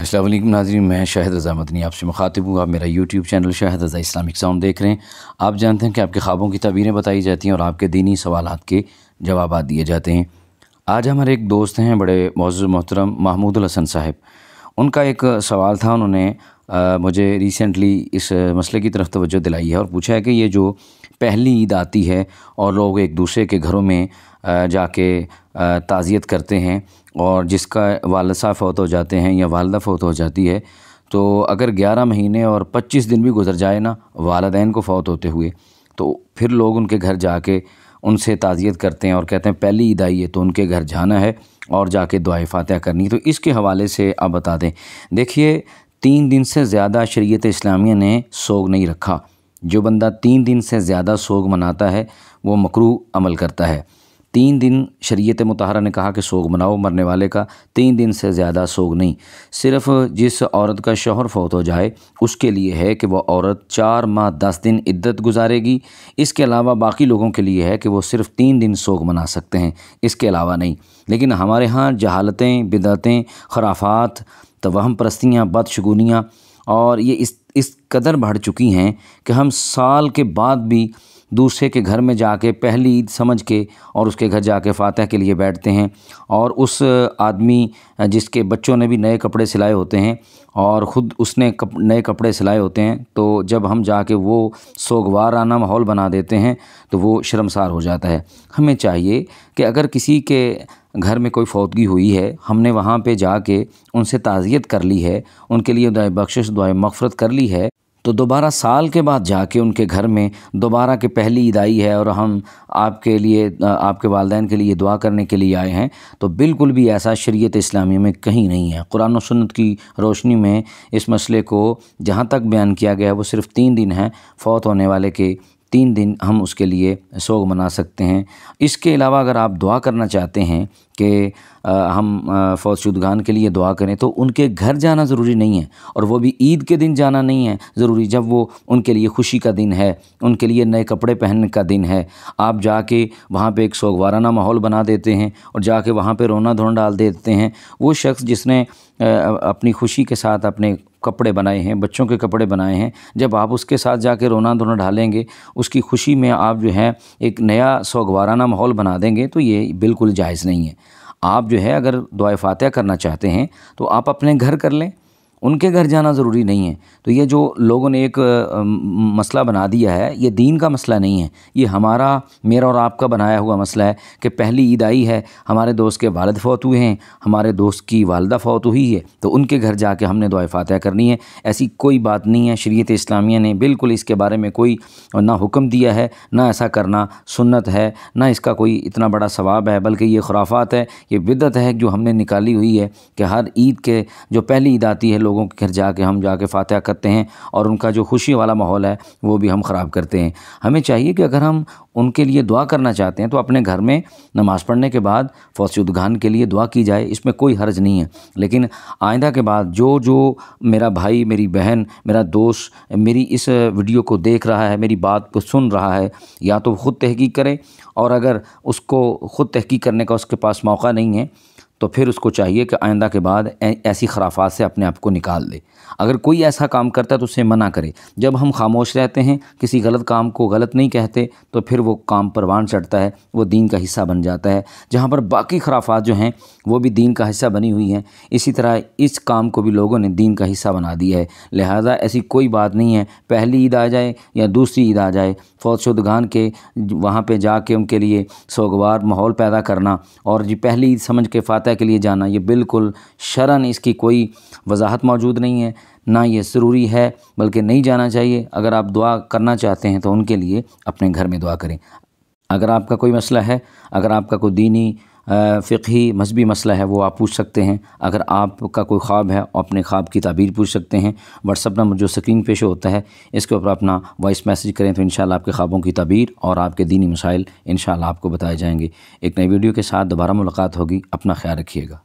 अस्सलाम वालेकुम नाज़रीन, मैं शाहिद रज़ा मदनी आपसे मुखातिब हूँ। आप मेरा यूट्यूब चैनल शाहिद रज़ा इस्लामिक साउंड देख रहे हैं। आप जानते हैं कि आपके ख्वाबों की ताबीरें बताई जाती हैं और आपके दीनी सवालात के जवाबात दिए जाते हैं। आज हमारे एक दोस्त हैं, बड़े मुअज़्ज़ज़ मोहतरम महमूदुल हसन साहब। उनका एक सवाल था, उन्होंने मुझे रिसेंटली इस मसले की तरफ तवज्जो दिलाई है और पूछा है कि ये जो पहली ईद आती है और लोग एक दूसरे के घरों में जाके ताज़ियत करते हैं और जिसका वालिद साहब फ़ौत हो जाते हैं या वालिदा फ़ौत हो जाती है, तो अगर 11 महीने और 25 दिन भी गुज़र जाए ना वालिदैन को फ़ौत होते हुए, तो फिर लोग उनके घर जाके उनसे ताज़ियत करते हैं और कहते हैं पहली ईद आई है तो उनके घर जाना है और जाके दुआए फ़ातिहा करनी। तो इसके हवाले से आप बता दें। देखिए, 3 दिन से ज़्यादा शरीयत इस्लामिया ने सोग नहीं रखा। जो बंदा 3 दिन से ज़्यादा सोग मनाता है वो मकरूह अमल करता है। 3 दिन शरीयत मुतहरा ने कहा कि सोग मनाओ मरने वाले का, 3 दिन से ज़्यादा सोग नहीं। सिर्फ़ जिस औरत का शौहर फ़ौत हो जाए उसके लिए है कि वह औरत 4 माह 10 दिन इद्दत गुजारेगी। इसके अलावा बाकी लोगों के लिए है कि वो सिर्फ़ 3 दिन सोग मना सकते हैं, इसके अलावा नहीं। लेकिन हमारे यहाँ जहालतें, बिदअतें, खराफात, तवहम परस्तियाँ, बदशगुनियाँ और ये इस कदर बढ़ चुकी हैं कि हम साल के बाद भी दूसरे के घर में जाके पहली ईद समझ के और उसके घर जाके फ़ातिहा के लिए बैठते हैं। और उस आदमी जिसके बच्चों ने भी नए कपड़े सिलाए होते हैं और ख़ुद उसने नए कपड़े सिलाए होते हैं, तो जब हम जाके वो सोगवाराना माहौल बना देते हैं तो वो शर्मसार हो जाता है। हमें चाहिए कि अगर किसी के घर में कोई फौतगी हुई है, हमने वहाँ पे जाके उनसे ताज़ियत कर ली है, उनके लिए दुआए बख्शिश, दुआए मग़फ़िरत कर ली है, तो दोबारा साल के बाद जाके उनके घर में दोबारा के पहली ईद आई है और हम आपके लिए, आपके वालिदैन के लिए दुआ करने के लिए आए हैं, तो बिल्कुल भी ऐसा शरीयत इस्लामी में कहीं नहीं है। कुरान और सुन्नत की रोशनी में इस मसले को जहाँ तक बयान किया गया है वो सिर्फ़ 3 दिन हैं। फ़ौत होने वाले के 3 दिन हम उसके लिए सोग मना सकते हैं। इसके अलावा अगर आप दुआ करना चाहते हैं कि हम फ़ौतशुदगान के लिए दुआ करें, तो उनके घर जाना ज़रूरी नहीं है और वो भी ईद के दिन जाना नहीं है ज़रूरी, जब वो उनके लिए खुशी का दिन है, उनके लिए नए कपड़े पहनने का दिन है। आप जाके वहाँ पे एक सोगवाराना माहौल बना देते हैं और जाके वहाँ पे रोना धोना डाल देते हैं। वो शख्स जिसने अपनी खुशी के साथ अपने कपड़े बनाए हैं, बच्चों के कपड़े बनाए हैं, जब आप उसके साथ जाके रोना धोना डालेंगे, उसकी खुशी में आप जो है एक नया सोगवाराना माहौल बना देंगे, तो ये बिल्कुल जायज़ नहीं है। आप जो है अगर दुआए फ़ातिहा करना चाहते हैं तो आप अपने घर कर लें, उनके घर जाना ज़रूरी नहीं है। तो ये जो लोगों ने एक मसला बना दिया है, ये दीन का मसला नहीं है, ये हमारा, मेरा और आपका बनाया हुआ मसला है कि पहली ईद आई है, हमारे दोस्त के वालिद फ़ौत हुए हैं, हमारे दोस्त की वालिदा फ़ौत हुई है, तो उनके घर जाके हमने दुआए फ़ातिहा करनी है। ऐसी कोई बात नहीं है। शरीयत इस्लामिया ने बिल्कुल इसके बारे में कोई ना हुक्म दिया है, ना ऐसा करना सुन्नत है, ना इसका कोई इतना बड़ा सवाब है, बल्कि ये खुराफात है, ये बिदअत है जो हमने निकाली हुई है कि हर ईद के जो पहली ईद आती है लोगों के घर जाके हम जाके फ़ातिहा करते हैं और उनका जो खुशी वाला माहौल है वो भी हम ख़राब करते हैं। हमें चाहिए कि अगर हम उनके लिए दुआ करना चाहते हैं तो अपने घर में नमाज़ पढ़ने के बाद फ़ौतशुदगान के लिए दुआ की जाए, इसमें कोई हर्ज नहीं है। लेकिन आइंदा के बाद जो मेरा भाई, मेरी बहन, मेरा दोस्त मेरी इस वीडियो को देख रहा है, मेरी बात को सुन रहा है, या तो ख़ुद तहक़ीक़ करे, और अगर उसको ख़ुद तहक़ीक़ करने का उसके पास मौका नहीं है तो फिर उसको चाहिए कि आइंदा के बाद ऐसी खराफात से अपने आप को निकाल दे। अगर कोई ऐसा काम करता है तो उसे मना करे। जब हम खामोश रहते हैं, किसी गलत काम को गलत नहीं कहते, तो फिर वो काम परवान चढ़ता है, वो दीन का हिस्सा बन जाता है। जहाँ पर बाकी खराफात जो हैं वो भी दीन का हिस्सा बनी हुई हैं, इसी तरह इस काम को भी लोगों ने दीन का हिस्सा बना दिया है। लिहाजा ऐसी कोई बात नहीं है, पहली ईद आ जाए या दूसरी ईद आ जाए, फ़ौतशुदगान के वहाँ पे जाके उनके लिए सोगवार माहौल पैदा करना और जी पहली ईद समझ के फ़ातिहा के लिए जाना, ये बिल्कुल शरअन इसकी कोई वजाहत मौजूद नहीं है, ना ये ज़रूरी है, बल्कि नहीं जाना चाहिए। अगर आप दुआ करना चाहते हैं तो उनके लिए अपने घर में दुआ करें। अगर आपका कोई मसला है, अगर आपका कोई दीनी फ़िक़ही मज़हबी मसला है, वो आप पूछ सकते हैं। अगर आपका कोई ख्वाब है, अपने ख्वाब की ताबीर पूछ सकते हैं। व्हाट्सअप नंबर जो स्क्रीन पे शो होता है, इसके ऊपर अपना वॉइस मैसेज करें तो इंशाअल्लाह आपके ख्वाबों की ताबीर और आपके दीनी मसाइल इंशाअल्लाह आपको बताए जाएंगे। एक नई वीडियो के साथ दोबारा मुलाकात होगी। अपना ख्याल रखिएगा।